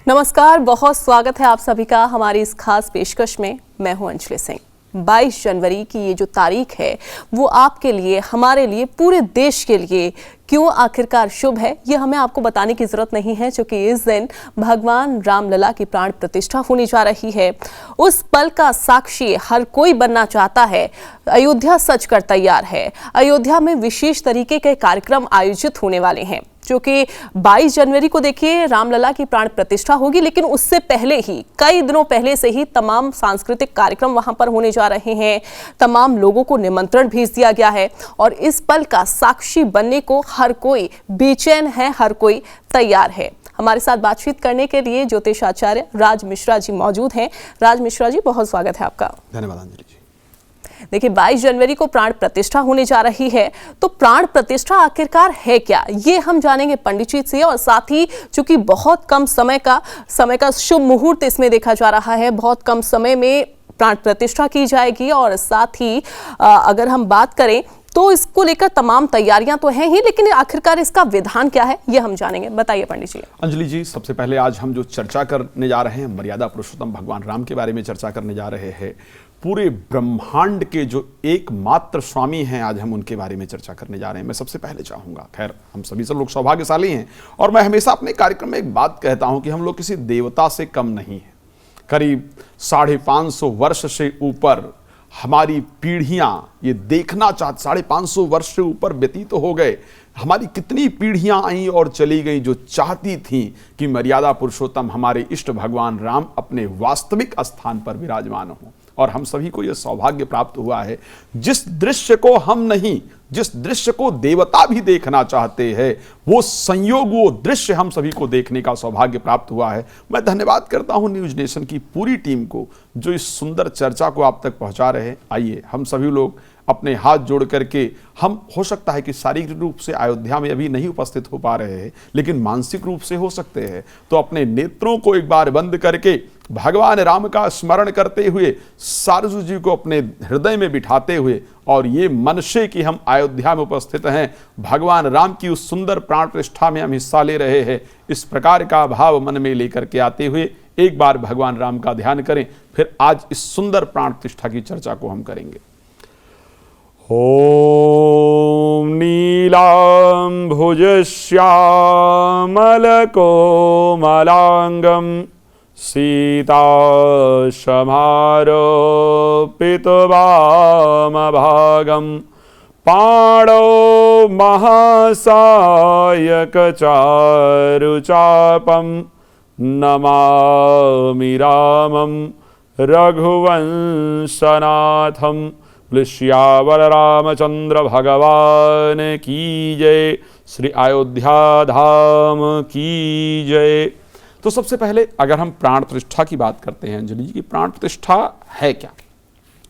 नमस्कार, बहुत स्वागत है आप सभी का हमारी इस खास पेशकश में। मैं हूं अंजलि सिंह। 22 जनवरी की ये जो तारीख है वो आपके लिए, हमारे लिए, पूरे देश के लिए क्यों आखिरकार शुभ है, ये हमें आपको बताने की जरूरत नहीं है, क्योंकि इस दिन भगवान रामलला की प्राण प्रतिष्ठा होने जा रही है। उस पल का साक्षी हर कोई बनना चाहता है। अयोध्या सज कर तैयार है। अयोध्या में विशेष तरीके के कार्यक्रम आयोजित होने वाले हैं, जो कि 22 जनवरी को देखिए रामलला की प्राण प्रतिष्ठा होगी, लेकिन उससे पहले ही, कई दिनों पहले से ही तमाम सांस्कृतिक कार्यक्रम वहां पर होने जा रहे हैं। तमाम लोगों को निमंत्रण भेज दिया गया है और इस पल का साक्षी बनने को हर कोई बेचैन है, हर कोई तैयार है। हमारे साथ बातचीत करने के लिए ज्योतिष आचार्य राज मिश्रा जी मौजूद हैं। राज मिश्रा जी, बहुत स्वागत है आपका। धन्यवाद अंजलि जी। देखिए, 22 जनवरी को प्राण प्रतिष्ठा होने जा रही है, तो प्राण प्रतिष्ठा आखिरकार है क्या, ये हम जानेंगे पंडित जी से। और साथ ही चूंकि बहुत कम समय का शुभ मुहूर्त इसमें देखा जा रहा है, बहुत कम समय में प्राण प्रतिष्ठा की जाएगी। और साथ ही अगर हम बात करें तो इसको लेकर तमाम तैयारियां तो हैं ही, लेकिन आखिरकार इसका विधान क्या है ये हम जानेंगे। बताइए पंडित जी। अंजलि जी, सबसे पहले आज हम जो चर्चा करने जा रहे हैं, मर्यादा पुरुषोत्तम भगवान राम के बारे में चर्चा करने जा रहे हैं। पूरे ब्रह्मांड के जो एकमात्र स्वामी हैं, आज हम उनके बारे में चर्चा करने जा रहे हैं। मैं सबसे पहले चाहूंगा, खैर हम सभी सब लोग सौभाग्यशाली हैं, और मैं हमेशा अपने कार्यक्रम में एक बात कहता हूं कि हम लोग किसी देवता से कम नहीं हैं। करीब 550 वर्ष से ऊपर हमारी पीढ़ियां ये देखना चाहती, 550 वर्ष से ऊपर व्यतीत तो हो गए, हमारी कितनी पीढ़ियां आई और चली गई जो चाहती थीं कि मर्यादा पुरुषोत्तम हमारे इष्ट भगवान राम अपने वास्तविक स्थान पर विराजमान हों। और हम सभी को यह सौभाग्य प्राप्त हुआ है, जिस दृश्य को हम नहीं, जिस दृश्य को देवता भी देखना चाहते हैं, वो संयोग, वो दृश्य हम सभी को देखने का सौभाग्य प्राप्त हुआ है। मैं धन्यवाद करता हूं न्यूज नेशन की पूरी टीम को, जो इस सुंदर चर्चा को आप तक पहुंचा रहे हैं। आइए हम सभी लोग अपने हाथ जोड़ करके, हम हो सकता है कि शारीरिक रूप से अयोध्या में अभी नहीं उपस्थित हो पा रहे हैं, लेकिन मानसिक रूप से हो सकते हैं, तो अपने नेत्रों को एक बार बंद करके भगवान राम का स्मरण करते हुए, सारजू जी को अपने हृदय में बिठाते हुए, और ये मन से कि हम अयोध्या में उपस्थित हैं, भगवान राम की उस सुंदर प्राण प्रतिष्ठा में हम हिस्सा ले रहे हैं, इस प्रकार का भाव मन में लेकर के आते हुए एक बार भगवान राम का ध्यान करें। फिर आज इस सुंदर प्राण प्रतिष्ठा की चर्चा को हम करेंगे। ओम नीलाम्भुजश्यामलकोमलांगं सीताशमारोपितवामभागं पाणौ महासायकचारुचापं नमामि रामं रघुवंशनाथं। श्यावर रामचंद्र भगवान की जय, श्री अयोध्या धाम की जय। तो सबसे पहले अगर हम प्राण प्रतिष्ठा की बात करते हैं अंजलि जी, की प्राण प्रतिष्ठा है क्या?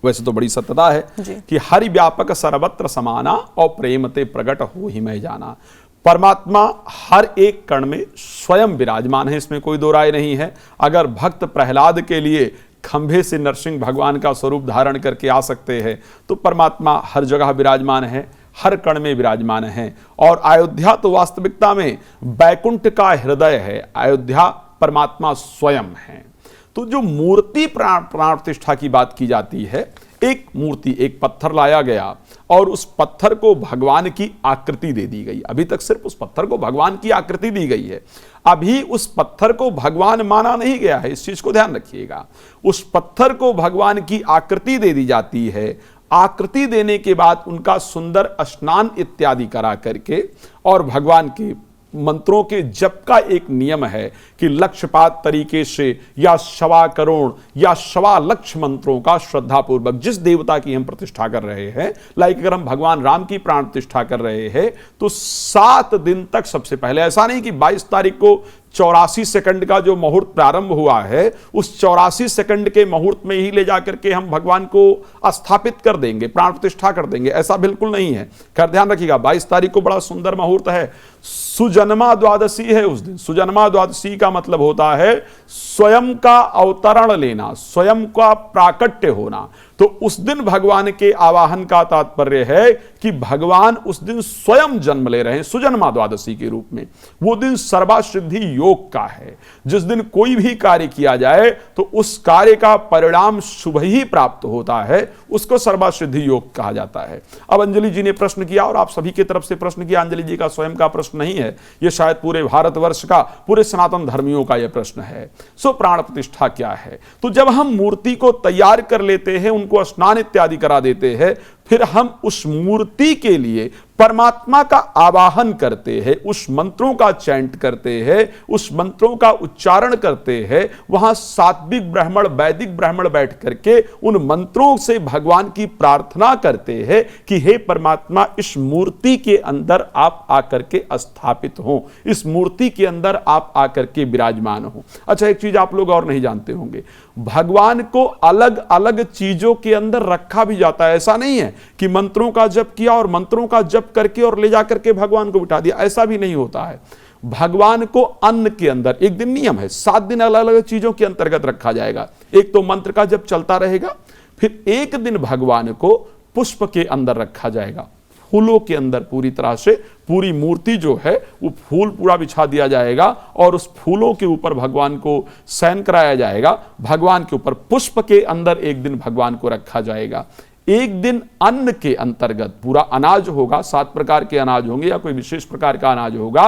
वैसे तो बड़ी सत्यता है कि हरि व्यापक सर्वत्र समाना और प्रेमते प्रकट हो ही मैं जाना। परमात्मा हर एक कण में स्वयं विराजमान है, इसमें कोई दो राय नहीं है। अगर भक्त प्रहलाद के लिए खंभे से नरसिंह भगवान का स्वरूप धारण करके आ सकते हैं, तो परमात्मा हर जगह विराजमान है, हर कण में विराजमान है। और अयोध्या तो वास्तविकता में बैकुंठ का हृदय है, अयोध्या परमात्मा स्वयं है। तो जो मूर्ति प्राण प्रतिष्ठा की बात की जाती है, एक मूर्ति, एक पत्थर लाया गया और उस पत्थर को भगवान की आकृति दे दी गई। अभी तक सिर्फ उस पत्थर को भगवान की आकृति दी गई है, अभी उस पत्थर को भगवान माना नहीं गया है, इस चीज को ध्यान रखिएगा। उस पत्थर को भगवान की आकृति दे दी जाती है। आकृति देने के बाद उनका सुंदर स्नान इत्यादि करा करके, और भगवान के मंत्रों के जप का एक नियम है कि लक्ष्यपात तरीके से या 1.25 करोड़ या 1.25 लाख मंत्रों का श्रद्धापूर्वक जिस देवता की हम प्रतिष्ठा कर रहे हैं, लाइक अगर हम भगवान राम की प्राण प्रतिष्ठा कर रहे हैं, तो 7 दिन तक, सबसे पहले ऐसा नहीं कि 22 तारीख को 84 सेकंड का जो मुहूर्त प्रारंभ हुआ है, उस 84 सेकंड के मुहूर्त में ही ले जाकर के हम भगवान को स्थापित कर देंगे, प्राण प्रतिष्ठा कर देंगे, ऐसा बिल्कुल नहीं है। खैर ध्यान रखिएगा, 22 तारीख को बड़ा सुंदर मुहूर्त है, सुजन्मा द्वादशी है उस दिन। सुजन्मा द्वादशी का मतलब होता है स्वयं का अवतरण लेना, स्वयं का प्राकट्य होना। तो तो उस दिन भगवान के आवाहन का तात्पर्य है कि भगवान उस दिन स्वयं जन्म ले रहे हैं सुजन्मा द्वादशी के रूप में। वो दिन सर्वसिद्धि योग का है। जिस दिन कोई भी कार्य किया जाए तो उस कार्य का परिणाम शुभ ही प्राप्त होता है, उसको सर्वसिद्धि योग कहा जाता है। अब अंजलि जी ने प्रश्न किया और आप सभी की तरफ से प्रश्न किया, अंजलि जी का स्वयं का प्रश्न नहीं है, ये शायद पूरे भारतवर्ष का, पूरे सनातन धर्मियों का यह प्रश्न है। सो प्राण प्रतिष्ठा क्या है? तो जब हम मूर्ति को तैयार कर लेते हैं, उनको स्नान इत्यादि करा देते हैं, फिर हम उस मूर्ति के लिए परमात्मा का आवाहन करते हैं, उस मंत्रों का चैंट करते हैं, उस मंत्रों का उच्चारण करते हैं। वहां सात्विक ब्राह्मण, वैदिक ब्राह्मण बैठ करके उन मंत्रों से भगवान की प्रार्थना करते हैं कि हे परमात्मा, इस मूर्ति के अंदर आप आकर के स्थापित हो, इस मूर्ति के अंदर आप आकर के विराजमान हो। अच्छा, एक चीज आप लोग और नहीं जानते होंगे, भगवान को अलग अलग चीजों के अंदर रखा भी जाता है। ऐसा नहीं है कि मंत्रों का जप किया और मंत्रों का जप करके और ले जाकर के भगवान को बिठा दिया, ऐसा भी नहीं होता है। भगवान को अन्न के अंदर एक दिन नियम है, 7 दिन अलग अलग चीजों के अंतर्गत रखा जाएगा। एक तो मंत्र का जप चलता रहेगा, फिर एक दिन भगवान को पुष्प के अंदर रखा जाएगा, फूलों के अंदर पूरी तरह से पूरी मूर्ति जो है वो फूल पूरा बिछा दिया जाएगा और उस फूलों के ऊपर भगवान को शयन कराया जाएगा। भगवान के ऊपर पुष्प के अंदर एक दिन भगवान को रखा जाएगा। एक दिन अन्न के अंतर्गत पूरा अनाज होगा, 7 प्रकार के अनाज होंगे या कोई विशेष प्रकार का अनाज होगा,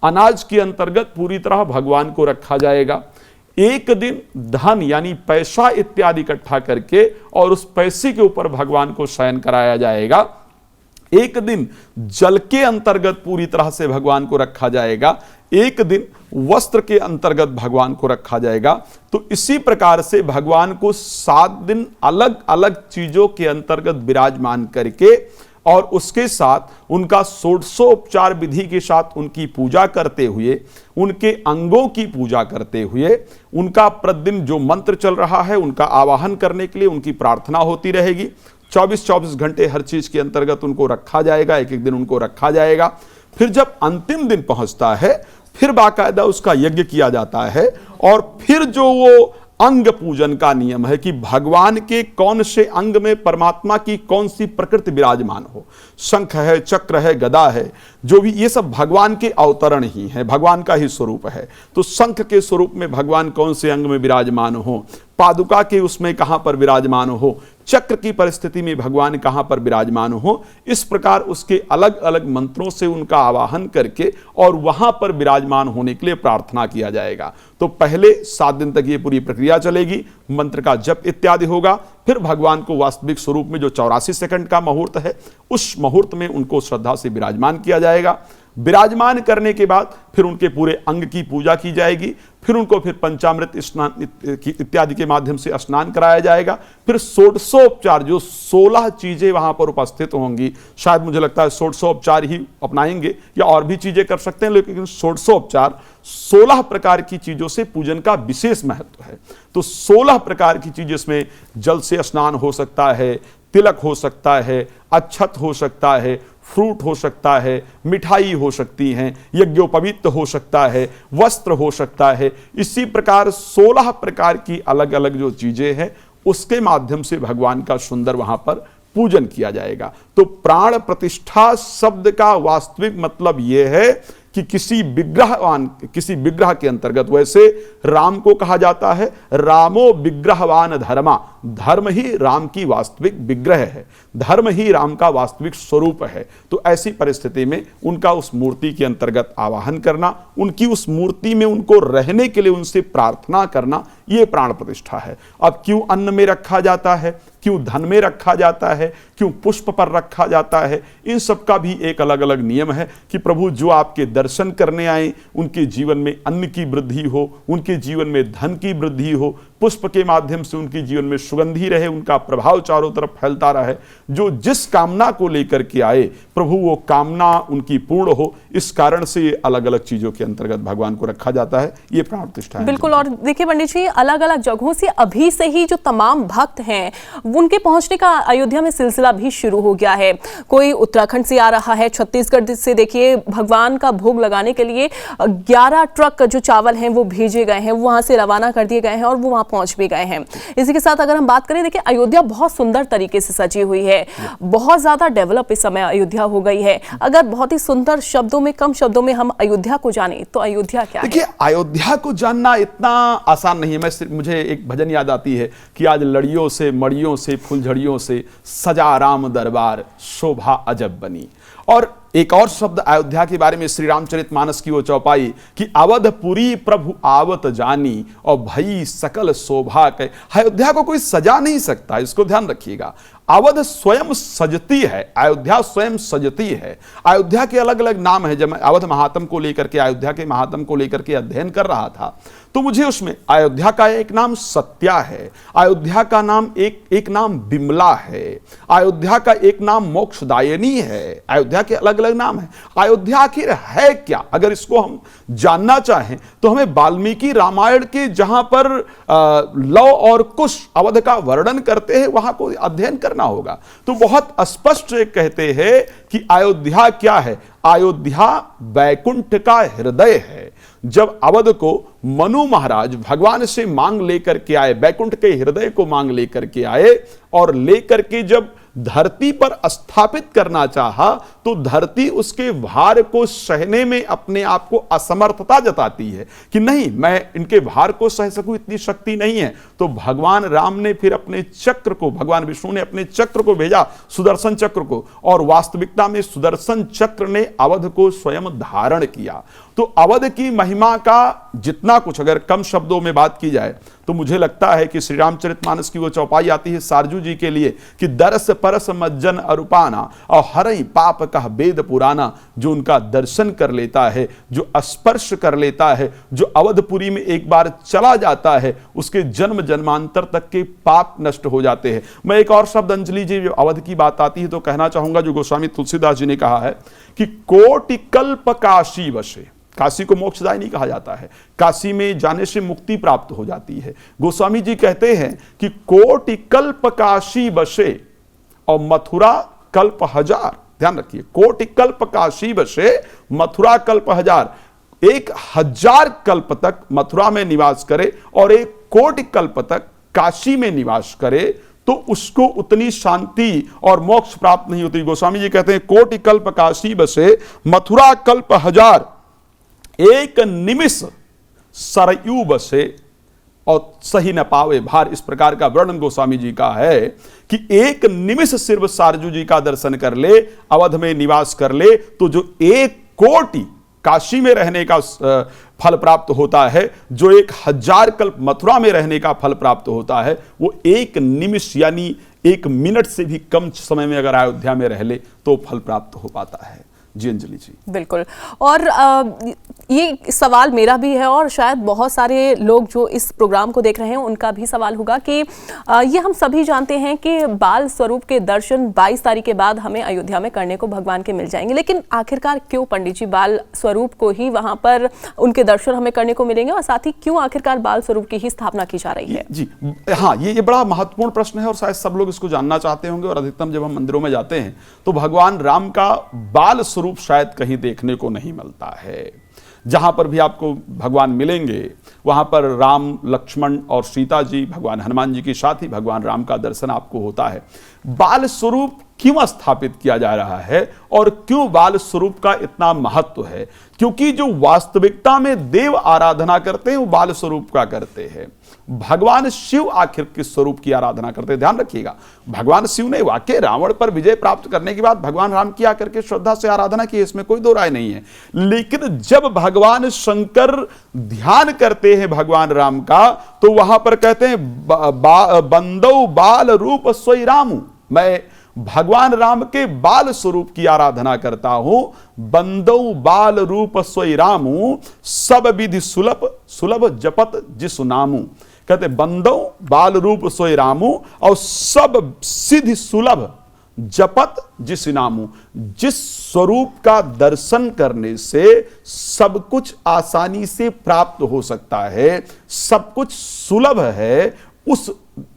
अनाज के अंतर्गत पूरी तरह भगवान को रखा जाएगा। एक दिन धन यानी पैसा इत्यादि इकट्ठा करके और उस पैसे के ऊपर भगवान को शयन कराया जाएगा। एक दिन जल के अंतर्गत पूरी तरह से भगवान को रखा जाएगा। एक दिन वस्त्र के अंतर्गत भगवान को रखा जाएगा। तो इसी प्रकार से भगवान को 7 दिन अलग अलग चीजों के अंतर्गत विराजमान करके और उसके साथ उनका षोडशोपचार विधि के साथ उनकी पूजा करते हुए, उनके अंगों की पूजा करते हुए, उनका प्रतिदिन जो मंत्र चल रहा है उनका आवाहन करने के लिए उनकी प्रार्थना होती रहेगी। 24-24 घंटे हर चीज के अंतर्गत उनको रखा जाएगा, एक एक दिन उनको रखा जाएगा। फिर जब अंतिम दिन पहुंचता है फिर बाकायदा उसका यज्ञ किया जाता है और फिर जो वो अंग पूजन का नियम है कि भगवान के कौन से अंग में परमात्मा की कौन सी प्रकृति विराजमान हो, शंख है, चक्र है, गदा है, जो भी ये सब भगवान के अवतरण ही है, भगवान का ही स्वरूप है। तो शंख के स्वरूप में भगवान कौन से अंग में विराजमान हो, पादुका के उसमें कहां पर विराजमान हो, चक्र की परिस्थिति में भगवान कहां पर विराजमान हो, इस प्रकार उसके अलग अलग मंत्रों से उनका आवाहन करके और वहां पर विराजमान होने के लिए प्रार्थना किया जाएगा। तो पहले 7 दिन तक ये पूरी प्रक्रिया चलेगी, मंत्र का जप इत्यादि होगा। फिर भगवान को वास्तविक स्वरूप में जो 84 सेकंड का मुहूर्त है, उस मुहूर्त में उनको श्रद्धा से विराजमान किया जाएगा। विराजमान करने के बाद फिर उनके पूरे अंग की पूजा की जाएगी। फिर उनको फिर पंचामृत स्नान इत्यादि के माध्यम से स्नान कराया जाएगा। फिर षोडशोपचार जो 16 चीजें वहां पर उपस्थित होंगी, शायद मुझे लगता है षोडशोपचार ही अपनाएंगे या और भी चीजें कर सकते हैं, लेकिन षोडशोपचार 16 प्रकार की चीजों से पूजन का विशेष महत्व है। तो 16 प्रकार की चीज, इसमें जल से स्नान हो सकता है, तिलक हो सकता है, अक्षत हो सकता है, फ्रूट हो सकता है, मिठाई हो सकती हैं, यज्ञोपवीत हो सकता है, वस्त्र हो सकता है। इसी प्रकार 16 प्रकार की अलग अलग जो चीजें हैं उसके माध्यम से भगवान का सुंदर वहां पर पूजन किया जाएगा। तो प्राण प्रतिष्ठा शब्द का वास्तविक मतलब यह है कि किसी विग्रह के अंतर्गत, वैसे राम को कहा जाता है रामो विग्रहवान धर्मा, धर्म ही राम की वास्तविक विग्रह है, धर्म ही राम का वास्तविक स्वरूप है। तो ऐसी परिस्थिति में उनका उस मूर्ति के अंतर्गत आवाहन करना, उनकी उस मूर्ति में उनको रहने के लिए उनसे प्रार्थना करना, यह प्राण प्रतिष्ठा है। अब क्यों अन्न में रखा जाता है, क्यों धन में रखा जाता है, क्यों पुष्प पर रखा जाता है, इन सब का भी एक अलग अलग नियम है कि प्रभु जो आपके दर्शन करने आए उनके जीवन में अन्न की वृद्धि हो, उनके जीवन में धन की वृद्धि हो, पुष्प के माध्यम से उनके जीवन में सुगंधी रहे, उनका प्रभाव चारों तरफ फैलता रहे। जो जिस कामना को लेकर के आए प्रभु वो कामना उनकी पूर्ण हो, इस कारण से ये अलग अलग चीजों के अंतर्गत भगवान को रखा जाता है। ये प्राण प्रतिष्ठा है। बिल्कुल। और देखिए पंडित जी, अलग अलग जगहों से अभी से ही जो तमाम भक्त हैं उनके पहुंचने का अयोध्या में सिलसिला भी शुरू हो गया है। कोई उत्तराखंड से आ रहा है, छत्तीसगढ़ से देखिए भगवान का भोग लगाने के लिए 11 ट्रक जो चावल हैं वो भेजे गए हैं, वहां से रवाना कर दिए गए हैं और वो वहां पहुंच भी गए हैं। इसी के साथ अगर हम बात करें, देखिए अयोध्या बहुत सुंदर तरीके से सजी हुई है, बहुत ज्यादा डेवलप इस समय अयोध्या हो गई है। अगर बहुत ही सुंदर शब्दों में, कम शब्दों में हम अयोध्या को जाने तो अयोध्या क्या है? देखिए, अयोध्या को जानना इतना आसान नहीं है। मुझे एक भजन याद आती है कि आज लड़ियों से, मड़ियों से, फुलझड़ियों से सजा राम दरबार, शोभा अजब बनी। और एक और शब्द अयोध्या के बारे में श्री रामचरितमानस की वो चौपाई कि अवधपुरी प्रभु आवत जानी और भई सकल शोभा के। अयोध्या को कोई सजा नहीं सकता, इसको ध्यान रखिएगा। अवध स्वयं सजती है, अयोध्या स्वयं सजती है। अयोध्या के अलग अलग नाम है। जब मैं अवध महात्म को लेकर के, अयोध्या के महात्म को लेकर के अध्ययन कर रहा था, तो मुझे उसमें अयोध्या का एक नाम सत्या है, अयोध्या का नाम एक नाम बिमला है, अयोध्या का एक नाम मोक्षदायिनी है। अयोध्या के अलग अलग नाम है। अयोध्या आखिर है क्या? अगर इसको हम जानना चाहें तो हमें वाल्मीकि रामायण के जहां पर लव और कुश अवध का वर्णन करते हैं वहां को अध्ययन करना होगा। तो बहुत स्पष्ट कहते हैं कि अयोध्या क्या है। अयोध्या वैकुंठ का हृदय है। जब अवध को मनु महाराज भगवान से मांग लेकर के आए, वैकुंठ के हृदय को मांग लेकर के आए और लेकर के जब धरती पर स्थापित करना चाहा, तो धरती उसके भार को सहने में अपने आप को असमर्थता जताती है कि नहीं, मैं इनके भार को सह सकूं, इतनी शक्ति नहीं है। तो भगवान राम ने फिर अपने चक्र को, भगवान विष्णु ने अपने चक्र को भेजा, सुदर्शन चक्र को, और वास्तविकता में सुदर्शन चक्र ने अवध को स्वयं धारण किया। तो अवध की महिमा का जितना कुछ अगर कम शब्दों में बात की जाए तो मुझे लगता है कि श्री रामचरितमानस की वो चौपाई आती है सारजू जी के लिए कि दरस परस मज्जन अरूपाना और हरई पाप कह वेद पुराना। जो उनका दर्शन कर लेता है, जो स्पर्श कर लेता है, जो अवधपुरी में एक बार चला जाता है, उसके जन्म जन्मांतर तक के पाप नष्ट हो जाते हैं। मैं एक और शब्द, अंजलि जी, जो अवध की बात आती है तो कहना चाहूंगा, जो गोस्वामी तुलसीदास जी ने कहा है कि कोटि कल्प काशी वशे। काशी को मोक्षदायिनी कहा जाता है, काशी में जाने से मुक्ति प्राप्त हो जाती है। गोस्वामी जी कहते हैं कि कोटि कल्प काशी बसे और मथुरा कल्प हजार। ध्यान रखिए, कोटि कल्प काशी बसे, मथुरा कल्प हजार। 1000 कल्प तक मथुरा में निवास करे और 1 कोटि कल्प तक काशी में निवास करे तो उसको उतनी शांति और मोक्ष प्राप्त नहीं होती। गोस्वामी जी कहते हैं कोटि कल्प काशी बसे, मथुरा कल्प हजार, 1 निमिष सरयू बसे और सही न पावे भार। इस प्रकार का वर्णन गोस्वामी जी का है कि 1 निमिष सिर्फ सारजू जी का दर्शन कर ले, अवध में निवास कर ले, तो जो 1 कोटि काशी में रहने का फल प्राप्त होता है, जो 1000 कल्प मथुरा में रहने का फल प्राप्त होता है, वो 1 निमिष यानी 1 मिनट से भी कम समय में अगर अयोध्या में रह ले तो फल प्राप्त हो पाता है। जी अंजलि जी, बिल्कुल। और ये सवाल मेरा भी है और शायद बहुत सारे लोग जो इस प्रोग्राम को देख रहे हैं उनका भी सवाल होगा कि ये हम सभी जानते हैं कि बाल स्वरूप के दर्शन 22 तारीख के बाद हमें अयोध्या में करने को भगवान के मिल जाएंगे, लेकिन आखिरकार क्यों पंडित जी बाल स्वरूप को ही वहां पर उनके दर्शन हमें करने को मिलेंगे, और साथ ही क्यों आखिरकार बाल स्वरूप की ही स्थापना की जा रही है? जी हाँ, ये बड़ा महत्वपूर्ण प्रश्न है और शायद सब लोग इसको जानना चाहते होंगे। और अधिकतम जब हम मंदिरों में जाते हैं तो भगवान राम का बाल स्वरूप शायद कहीं देखने को नहीं मिलता है। जहां पर भी आपको भगवान मिलेंगे वहां पर राम, लक्ष्मण और सीता जी, भगवान हनुमान जी के साथ ही भगवान राम का दर्शन आपको होता है। बाल स्वरूप क्यों स्थापित किया जा रहा है और क्यों बाल स्वरूप का इतना महत्व है? क्योंकि जो वास्तविकता में देव आराधना करते हैं वो बाल स्वरूप का करते हैं। भगवान शिव आखिर किस स्वरूप की आराधना करते हैं? ध्यान रखिएगा, भगवान शिव ने वाकई रावण पर विजय प्राप्त करने के बाद भगवान राम की आकर के श्रद्धा से आराधना की, इसमें कोई दो राय नहीं है। लेकिन जब भगवान शंकर ध्यान करते हैं भगवान राम का, तो वहां पर कहते हैं बंदौ बाल रूप सोई रामू। मैं भगवान राम के बाल स्वरूप की आराधना करता हूं। बंदौ बाल रूप सोई रामू, सब विधि सुलभ सुलभ जपत जिसु नामू। कहते बंदौ बाल रूप सोई रामू और सब सिद्धि सुलभ जपत जिस नामू। जिस स्वरूप का दर्शन करने से सब कुछ आसानी से प्राप्त हो सकता है, सब कुछ सुलभ है, उस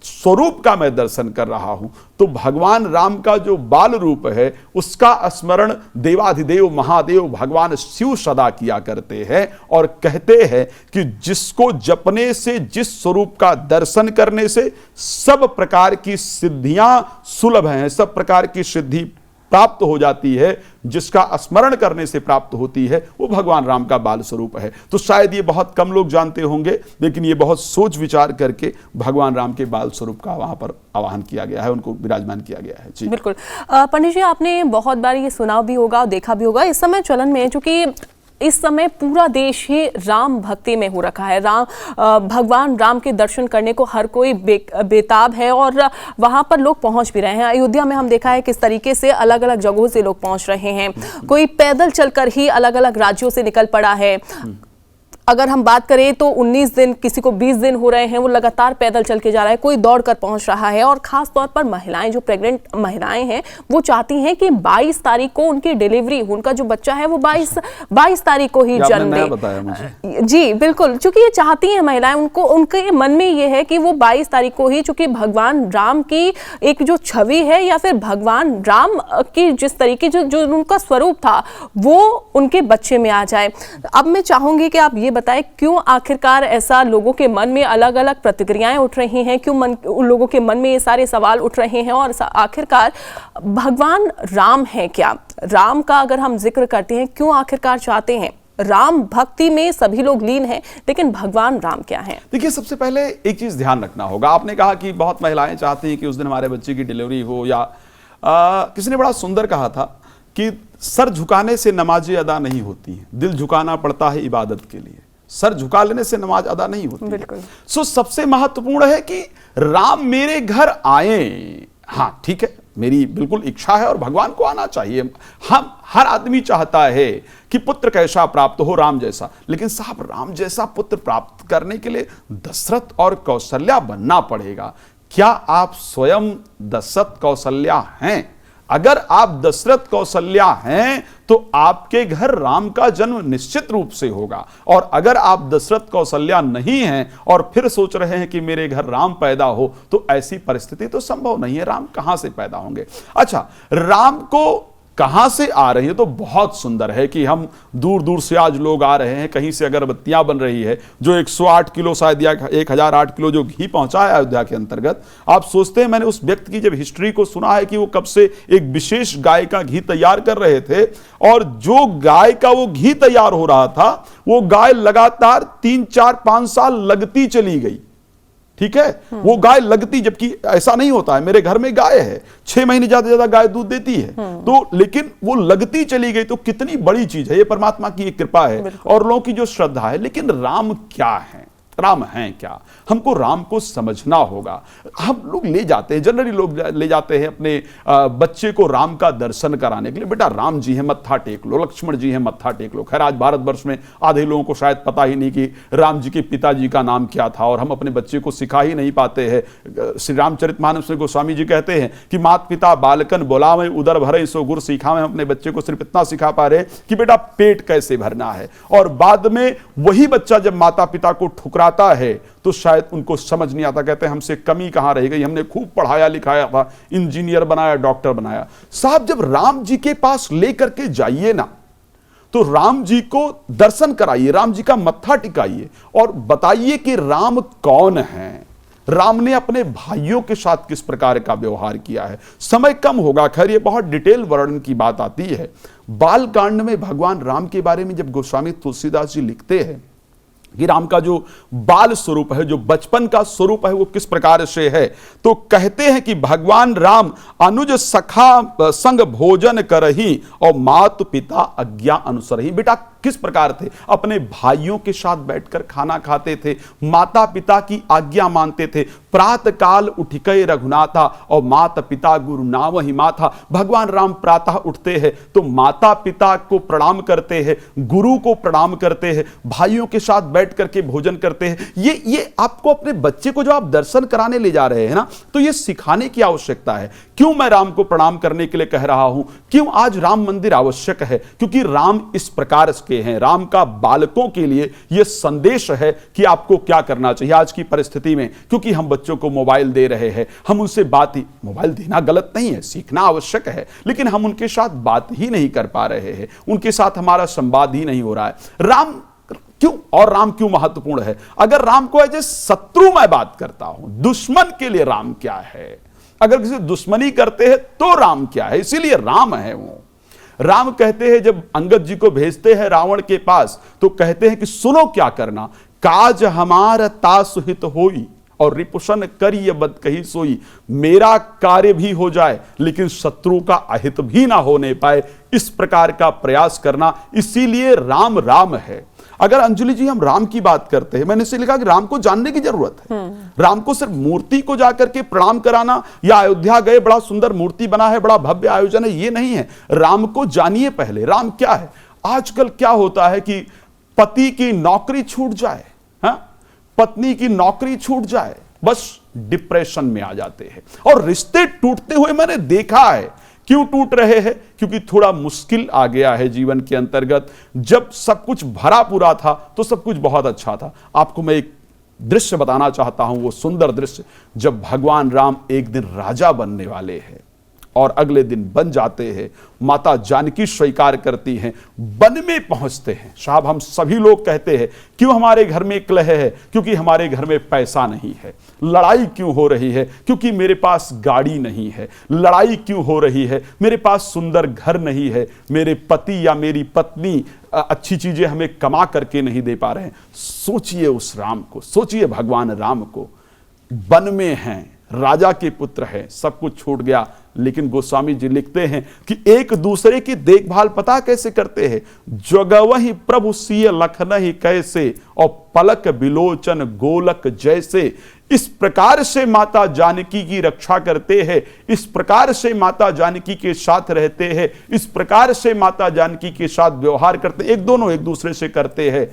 स्वरूप का मैं दर्शन कर रहा हूं, तो भगवान राम का जो बाल रूप है उसका स्मरण देवाधिदेव महादेव भगवान शिव सदा किया करते हैं और कहते हैं कि जिसको जपने से, जिस स्वरूप का दर्शन करने से सब प्रकार की सिद्धियां सुलभ हैं, सब प्रकार की सिद्धि प्राप्त हो जाती है, जिसका स्मरण करने से प्राप्त होती है, वो भगवान राम का बाल स्वरूप है। तो शायद ये बहुत कम लोग जानते होंगे, लेकिन ये बहुत सोच विचार करके भगवान राम के बाल स्वरूप का वहां पर आवाहन किया गया है, उनको विराजमान किया गया है। जी बिल्कुल। पंडित जी, आपने बहुत बार ये सुना भी होगा, देखा भी होगा, इस समय चलन में, चूंकि इस समय पूरा देश ही राम भक्ति में हो रखा है। भगवान राम के दर्शन करने को हर कोई बेताब है और वहां पर लोग पहुंच भी रहे हैं। अयोध्या में हम देखा है किस तरीके से अलग अलग जगहों से लोग पहुंच रहे हैं। कोई पैदल चलकर ही अलग अलग राज्यों से निकल पड़ा है। अगर हम बात करें तो 19 दिन, किसी को 20 दिन हो रहे हैं, वो लगातार पैदल चल के जा रहा है, कोई दौड़ कर पहुंच रहा है। और खास तौर पर महिलाएं, जो प्रेग्नेंट महिलाएं हैं, वो चाहती हैं कि 22 तारीख को उनकी डिलीवरी, उनका जो बच्चा है वो 22 तारीख को ही जन्म दे। बताया मुझे। जी बिल्कुल, चूंकि ये चाहती हैं महिलाएं, उनके मन में ये है कि वो 22 तारीख को ही, चूंकि भगवान राम की एक जो छवि है या फिर भगवान राम की जिस तरीके जो उनका स्वरूप था वो उनके बच्चे में आ जाए। अब मैं चाहूंगी कि आप बताएं क्यों आखिरकार ऐसा लोगों के मन में अलग अलग प्रतिक्रियाएं उठ रही हैं, क्यों उन लोगों के मन में ये सारे सवाल उठ रहे हैं, और आखिरकार भगवान राम है क्या? राम का अगर हम जिक्र करते हैं, क्यों आखिरकार चाहते हैं? राम भक्ति में सभी लोग लीन हैं, लेकिन भगवान राम क्या है? देखिए, सबसे पहले एक चीज ध्यान रखना होगा। आपने कहा कि बहुत महिलाएं चाहती हैं कि उस दिन हमारे बच्चे की डिलीवरी हो, या किसी ने बड़ा सुंदर कहा था कि सर झुकाने से नमाजें अदा नहीं होती हैं, दिल झुकाना पड़ता है इबादत के लिए। सर झुका लेने से नमाज अदा नहीं होती। बिल्कुल। सो सबसे महत्वपूर्ण है कि राम मेरे घर आए। हाँ ठीक है, मेरी बिल्कुल इच्छा है और भगवान को आना चाहिए। हम हर आदमी चाहता है कि पुत्र कैसा प्राप्त हो, राम जैसा। लेकिन साहब, राम जैसा पुत्र प्राप्त करने के लिए दशरथ और कौशल्या बनना पड़ेगा। क्या आप स्वयं दशरथ कौशल्या हैं? अगर आप दशरथ कौशल्या हैं तो आपके घर राम का जन्म निश्चित रूप से होगा। और अगर आप दशरथ कौशल्या नहीं हैं और फिर सोच रहे हैं कि मेरे घर राम पैदा हो, तो ऐसी परिस्थिति तो संभव नहीं है। राम कहां से पैदा होंगे? अच्छा, राम को कहां से आ रही है? तो बहुत सुंदर है कि हम दूर दूर से आज लोग आ रहे हैं। कहीं से अगरबत्तियां बन रही है, जो 108 किलो शायद या 1008 किलो जो घी पहुंचा है अयोध्या के अंतर्गत। आप सोचते हैं, मैंने उस व्यक्ति की जब हिस्ट्री को सुना है कि वो कब से एक विशेष गाय का घी तैयार कर रहे थे, और जो गाय का वो घी तैयार हो रहा था, वो गाय लगातार 3, 4, 5 साल लगती चली गई। ठीक है, वो गाय लगती, जबकि ऐसा नहीं होता है। मेरे घर में गाय है, 6 महीने ज्यादा ज्यादा गाय दूध देती है, तो लेकिन वो लगती चली गई, तो कितनी बड़ी चीज है। ये परमात्मा की एक कृपा है और लोगों की जो श्रद्धा है। लेकिन राम क्या है? राम हैं क्या? हमको राम को समझना होगा। हम लोग ले जाते हैं, जनरली लोग ले जाते हैं अपने बच्चे को राम का दर्शन कराने के लिए। बेटा राम जी हैं, मत्था टेक लो, लक्ष्मण जी हैं, मत्था टेक लो। खैर, आज भारतवर्ष में आधे लोगों को शायद पता ही नहीं कि राम जी के पिताजी का नाम क्या था, और हम अपने बच्चे को सिखा ही नहीं पाते हैं। श्री रामचरितमानस में गोस्वामी जी कहते हैं कि मात पिता बालकन बोलावे उदर भरे सो गुर सिखावे। हम अपने बच्चे को सिर्फ इतना सिखा पा रहे कि बेटा पेट कैसे भरना है, और बाद में वही बच्चा जब माता पिता को ठुकराता है तो शायद उनको समझ नहीं आता। कहते हैं हमसे कमी कहां रह गई, हमने खूब पढ़ाया लिखाया था, इंजीनियर बनाया, डॉक्टर बनाया। साहब, जब राम जी के पास लेकर के जाइए ना, तो राम जी को दर्शन कराइए, राम जी का मत्था टिकाइए और बताइए कि राम कौन है। राम ने अपने भाइयों के साथ किस प्रकार का व्यवहार किया है। समय कम होगा, खैर ये बहुत डिटेल वर्णन की बात आती है। बाल कांड में भगवान राम के बारे में जब गोस्वामी तुलसीदास जी लिखते हैं कि राम का जो बाल स्वरूप है, जो बचपन का स्वरूप है, वो किस प्रकार से है, तो कहते हैं कि भगवान राम अनुज सखा संग भोजन करही और मातु पिता आज्ञा अनुसरही। बेटा किस प्रकार थे? अपने भाइयों के साथ बैठकर खाना खाते थे, माता पिता की आज्ञा मानते थे। प्रातः काल उठिकै रघुनाथा और माता पिता गुरु नाम ही माथा। भगवान राम प्रातः उठते हैं तो माता पिता को प्रणाम करते हैं, गुरु को प्रणाम करते हैं, भाइयों के साथ बैठ करके भोजन करते हैं। ये आपको अपने बच्चे को जो आप दर्शन कराने ले जा रहे हैं ना, तो ये सिखाने की आवश्यकता है। क्यों मैं राम को प्रणाम करने के लिए कह रहा हूं? क्यों आज राम मंदिर आवश्यक है? क्योंकि राम इस प्रकार के चुके हैं। राम का बालकों के लिए यह संदेश है कि आपको क्या करना चाहिए आज की परिस्थिति में, क्योंकि हम बच्चों को मोबाइल दे रहे हैं, हम उनसे बात ही, मोबाइल देना गलत नहीं है, सीखना आवश्यक है, लेकिन हम उनके साथ बात ही नहीं कर पा रहे हैं, उनके साथ हमारा संवाद ही नहीं हो रहा है। राम क्यों, और राम क्यों महत्वपूर्ण है? अगर राम को एज ए शत्रु मैं बात करता हूं, दुश्मन के लिए राम क्या है, अगर किसी दुश्मनी करते हैं तो राम क्या है, इसीलिए राम है वो। राम कहते हैं, जब अंगद जी को भेजते हैं रावण के पास, तो कहते हैं कि सुनो क्या करना, काज हमार तासुहित होई और रिपुशन करिय बद कही सोई। मेरा कार्य भी हो जाए लेकिन शत्रु का अहित भी ना होने पाए, इस प्रकार का प्रयास करना, इसीलिए राम राम है। अगर अंजलि जी हम राम की बात करते हैं, मैंने इसे लिखा कि राम को जानने की जरूरत है। राम को सिर्फ मूर्ति को जाकर के प्रणाम कराना या अयोध्या गए बड़ा सुंदर मूर्ति बना है, बड़ा भव्य आयोजन है, ये नहीं है। राम को जानिए पहले, राम क्या है। आजकल क्या होता है कि पति की नौकरी छूट जाए, पत्नी की नौकरी छूट जाए, बस डिप्रेशन में आ जाते हैं, और रिश्ते टूटते हुए मैंने देखा है। क्यों टूट रहे हैं? क्योंकि थोड़ा मुश्किल आ गया है जीवन के अंतर्गत। जब सब कुछ भरा पूरा था तो सब कुछ बहुत अच्छा था। आपको मैं एक दृश्य बताना चाहता हूं, वो सुंदर दृश्य, जब भगवान राम एक दिन राजा बनने वाले हैं और अगले दिन बन जाते हैं, माता जानकी स्वीकार करती हैं, वन में पहुंचते हैं। साहब, हम सभी लोग कहते हैं क्यों हमारे घर में कलह है? क्योंकि हमारे घर में पैसा नहीं है। लड़ाई क्यों हो रही है? क्योंकि मेरे पास गाड़ी नहीं है। लड़ाई क्यों हो रही है? मेरे पास सुंदर घर नहीं है, मेरे पति या मेरी पत्नी अच्छी चीजें हमें कमा करके नहीं दे पा रहे हैं। सोचिए उस राम को, सोचिए भगवान राम को, वन में हैं, राजा के पुत्र हैं, सब कुछ छूट गया, लेकिन गोस्वामी जी लिखते हैं कि एक दूसरे की देखभाल पता कैसे करते हैं, जगवहि प्रभु सिय लखनहि कैसे और पलक बिलोचन गोलक जैसे। इस प्रकार से माता जानकी की रक्षा करते हैं, इस प्रकार से माता जानकी के साथ रहते हैं, इस प्रकार से माता जानकी के साथ व्यवहार करते, एक दोनों एक दूसरे से करते हैं।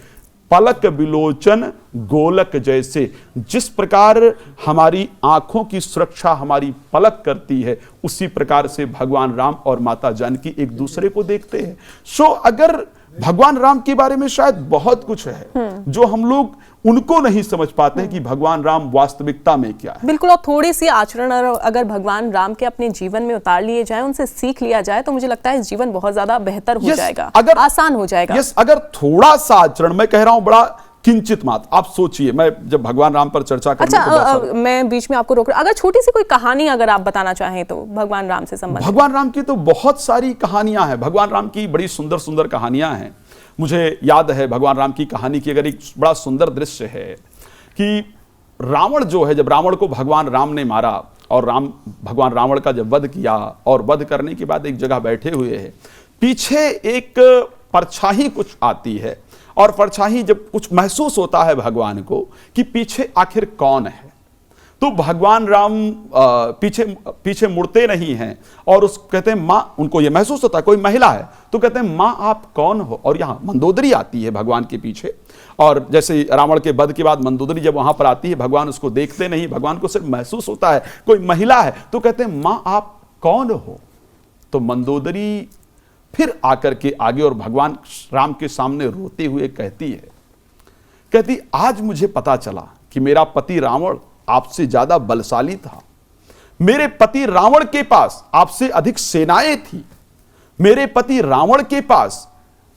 पलक बिलोचन गोलक जैसे, जिस प्रकार हमारी आंखों की सुरक्षा हमारी पलक करती है, उसी प्रकार से भगवान राम और माता जानकी एक दूसरे को देखते हैं। सो अगर भगवान राम के बारे में शायद बहुत कुछ है जो हम लोग उनको नहीं समझ पाते हैं कि भगवान राम वास्तविकता में क्या है। बिल्कुल, और थोड़ी सी आचरण अगर भगवान राम के अपने जीवन में उतार लिए जाए, उनसे सीख लिया जाए, तो मुझे लगता है जीवन बहुत ज्यादा बेहतर हो जाएगा, अगर आसान हो जाएगा। अगर थोड़ा सा आचरण, मैं कह रहा हूं बड़ा किंचित मात्र, आप सोचिए, मैं जब भगवान राम पर चर्चा करने अच्छा, मैं बीच में आपको रोक रहा हूं, अगर छोटी सी कोई कहानी अगर आप बताना चाहें तो भगवान राम से संबंधित। भगवान राम की तो बहुत सारी कहानियां हैं, भगवान राम की बड़ी सुंदर सुंदर कहानियां हैं। मुझे याद है भगवान राम की कहानी की अगर एक बड़ा सुंदर दृश्य है कि रावण जो है, जब रावण को भगवान राम ने मारा और भगवान रावण का जब वध किया, और वध करने के बाद एक जगह बैठे हुए हैं, पीछे एक परछाई कुछ आती है, और परछाई जब कुछ महसूस होता है भगवान को कि पीछे आखिर कौन है, तो भगवान राम पीछे मुड़ते नहीं हैं और कहते हैं मां, उनको ये महसूस होता है कोई महिला है, तो कहते हैं मां आप कौन हो। और यहां मंदोदरी आती है भगवान के पीछे, और जैसे रावण के वध के बाद मंदोदरी जब वहां पर आती है, भगवान उसको देखते नहीं, भगवान को सिर्फ महसूस होता है कोई महिला है, तो कहते हैं मां आप कौन हो। तो मंदोदरी फिर आकर के आगे और भगवान राम के सामने रोते हुए कहती आज मुझे पता चला कि मेरा पति रावण आपसे ज्यादा बलशाली था, मेरे पति रावण के पास आपसे अधिक सेनाएं थी, मेरे पति रावण के पास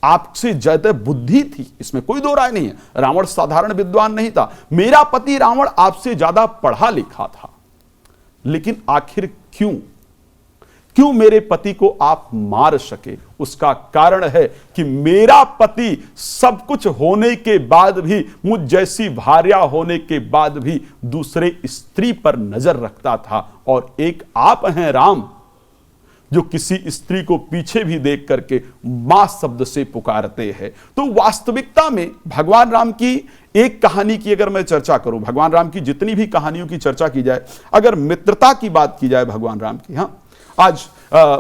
आपसे ज्यादा बुद्धि थी, इसमें कोई दो राय नहीं है। रावण साधारण विद्वान नहीं था, मेरा पति रावण आपसे ज्यादा पढ़ा लिखा था, लेकिन आखिर क्यों मेरे पति को आप मार सके? उसका कारण है कि मेरा पति सब कुछ होने के बाद भी, मुझ जैसी भार्या होने के बाद भी दूसरे स्त्री पर नजर रखता था, और एक आप हैं राम जो किसी स्त्री को पीछे भी देख करके मां शब्द से पुकारते हैं। तो वास्तविकता में भगवान राम की एक कहानी की अगर मैं चर्चा करूं, भगवान राम की जितनी भी कहानियों की चर्चा की जाए, अगर मित्रता की बात की जाए भगवान राम की, हाँ आज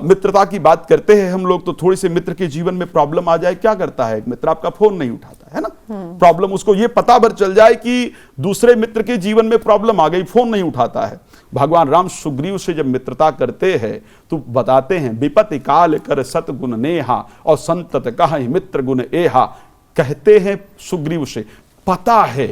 मित्रता की बात करते हैं हम लोग, तो थोड़ी सी मित्र के जीवन में प्रॉब्लम आ जाए, क्या करता है एक मित्र? आपका फोन नहीं उठाता है ना, प्रॉब्लम उसको ये पता भर चल जाए कि दूसरे मित्र के जीवन में प्रॉब्लम आ गई, फोन नहीं उठाता है, भगवान राम सुग्रीव से जब मित्रता करते हैं तो बताते हैं, विपत्ति काल कर सतगुण नेहा और संतत कहि मित्र गुण एहा। कहते हैं सुग्रीव से, पता है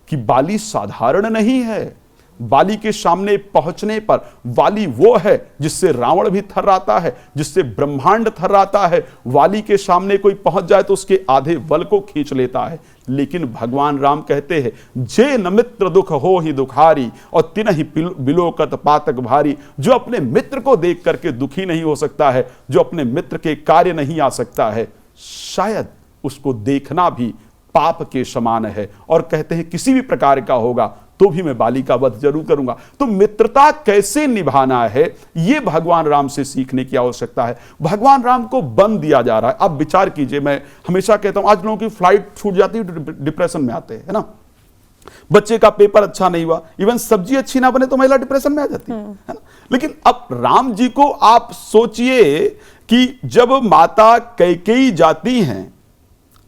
कि बाली साधारण नहीं है, बाली के सामने पहुंचने पर वाली वो है जिससे रावण भी थर्राता है, जिससे ब्रह्मांड थर्राता है। वाली के सामने कोई पहुंच जाए तो उसके आधे बल को खींच लेता है। लेकिन भगवान राम कहते हैं, जे न मित्र दुख हो ही दुखारी और तिनहि बिलोकत पातक भारी। जो अपने मित्र को देख करके दुखी नहीं हो सकता है, जो अपने मित्र के कार्य नहीं आ सकता है, शायद उसको देखना भी पाप के समान है। और कहते हैं किसी भी प्रकार का होगा तो भी मैं बाली का वध जरूर करूंगा। तो मित्रता कैसे निभाना है, यह भगवान राम से सीखने की आवश्यकता है। भगवान राम को बंद दिया जा रहा है। अब विचार कीजिए, मैं हमेशा कहता हूं आज लोगों की फ्लाइट छूट जाती है, डिप्रेशन में आते हैं, है ना। बच्चे का पेपर अच्छा नहीं हुआ, इवन सब्जी अच्छी ना बने तो महिला डिप्रेशन में आ जाती है ना। लेकिन अब राम जी को आप सोचिए कि जब माता कैकेयी जाती हैं,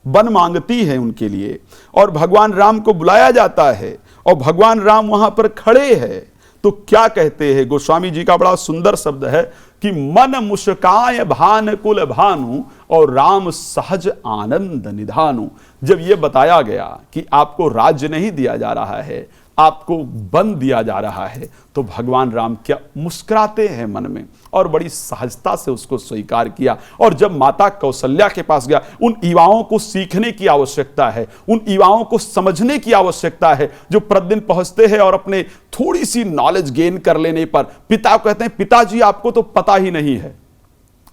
वन मांगती है उनके लिए, और भगवान राम को बुलाया जाता है और भगवान राम वहां पर खड़े हैं, तो क्या कहते हैं। गोस्वामी जी का बड़ा सुंदर शब्द है कि मन मुस्काय भान कुल भानु और राम सहज आनंद निधानु। जब यह बताया गया कि आपको राज्य नहीं दिया जा रहा है, आपको बंद दिया जा रहा है, तो भगवान राम क्या मुस्कुराते हैं मन में और बड़ी सहजता से उसको स्वीकार किया। और जब माता कौशल्या के पास गया, उन युवाओं को सीखने की आवश्यकता है, उन युवाओं को समझने की आवश्यकता है जो प्रतिदिन पहुंचते हैं और अपने थोड़ी सी नॉलेज गेन कर लेने पर पिता कहते हैं, पिताजी आपको तो पता ही नहीं है,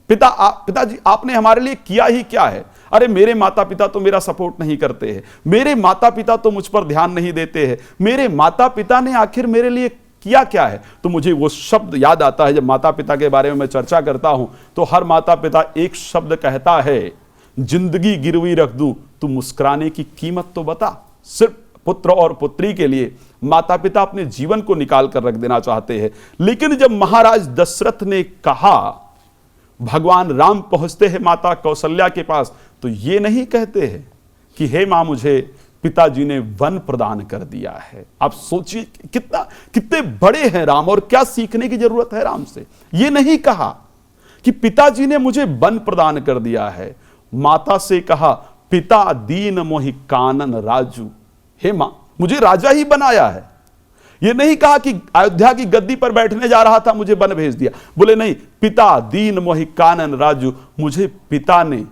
पिताजी आपने हमारे लिए किया ही क्या है। अरे मेरे माता पिता तो मेरा सपोर्ट नहीं करते हैं, मेरे माता पिता तो मुझ पर ध्यान नहीं देते हैं, मेरे माता पिता ने आखिर मेरे लिए किया क्या है। तो मुझे वो शब्द याद आता है, जब माता पिता के बारे में मैं चर्चा करता हूं तो हर माता पिता एक शब्द कहता है, जिंदगी गिरवी रख दूं तू मुस्कुराने की कीमत तो बता। सिर्फ पुत्र और पुत्री के लिए माता पिता अपने जीवन को निकाल कर रख देना चाहते हैं। लेकिन जब महाराज दशरथ ने कहा, भगवान राम पहुंचते हैं माता कौशल्या के पास, तो ये नहीं कहते हैं कि हे मां मुझे पिताजी ने वन प्रदान कर दिया है। आप सोचिए कितने बड़े हैं राम और क्या सीखने की जरूरत है राम से। ये नहीं कहा कि पिताजी ने मुझे वन प्रदान कर दिया है, माता से कहा पिता दीन मोहि कानन राजू, हे मां मुझे राजा ही बनाया है। ये नहीं कहा कि अयोध्या की गद्दी पर बैठने जा रहा था मुझे वन भेज दिया, बोले नहीं, पिता दीन मोहि कानन राजू, मुझे पिता ने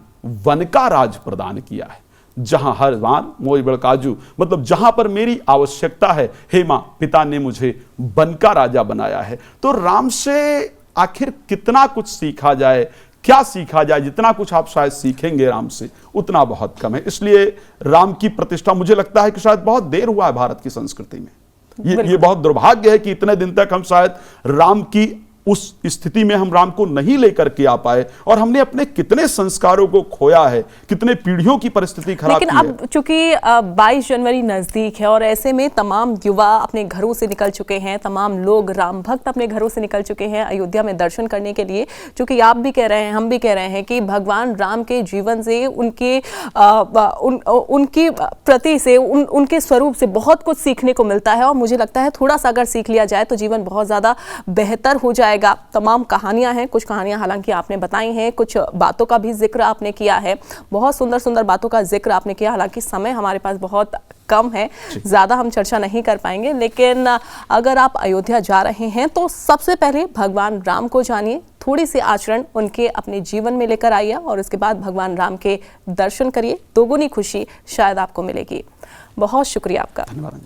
वन का राज प्रदान किया है। जहां हर वान मोहि बड़ काजू, मतलब जहां पर मेरी आवश्यकता है, हे मां पिता ने मुझे वन का राजा बनाया है। तो राम से आखिर कितना कुछ सीखा जाए, क्या सीखा जाए। जितना कुछ आप शायद सीखेंगे राम से उतना बहुत कम है। इसलिए राम की प्रतिष्ठा मुझे लगता है कि शायद बहुत देर हुआ है भारत की संस्कृति में। ये बहुत दुर्भाग्य है कि इतने दिन तक हम शायद राम की उस स्थिति में हम राम को नहीं लेकर के आ पाए और हमने अपने कितने संस्कारों को खोया है, कितने पीढ़ियों की परिस्थिति खराब की है। लेकिन अब चूंकि 22 जनवरी नजदीक है और ऐसे में तमाम युवा अपने घरों से निकल चुके हैं, तमाम लोग राम भक्त अपने घरों से निकल चुके हैं अयोध्या में दर्शन करने के लिए। चूंकि आप भी कह रहे हैं, हम भी कह रहे हैं कि भगवान राम के जीवन से, उनकी प्रति से, उनके स्वरूप से बहुत कुछ सीखने को मिलता है। और मुझे लगता है थोड़ा सा अगर सीख लिया जाए तो जीवन बहुत ज्यादा बेहतर हो जाए। तमाम कहानियां हैं, कुछ कहानियां हालांकि आपने बताई हैं, कुछ बातों का भी जिक्र आपने किया है, बहुत सुंदर सुंदर बातों का जिक्र आपने किया। हालांकि समय हमारे पास बहुत कम है, ज्यादा हम चर्चा नहीं कर पाएंगे। लेकिन अगर आप अयोध्या जा रहे हैं तो सबसे पहले भगवान राम को जानिए, थोड़ी सी आचरण उनके अपने जीवन में लेकर आइए और उसके बाद भगवान राम के दर्शन करिए, दोगुनी खुशी शायद आपको मिलेगी। बहुत शुक्रिया आपका। धन्यवाद।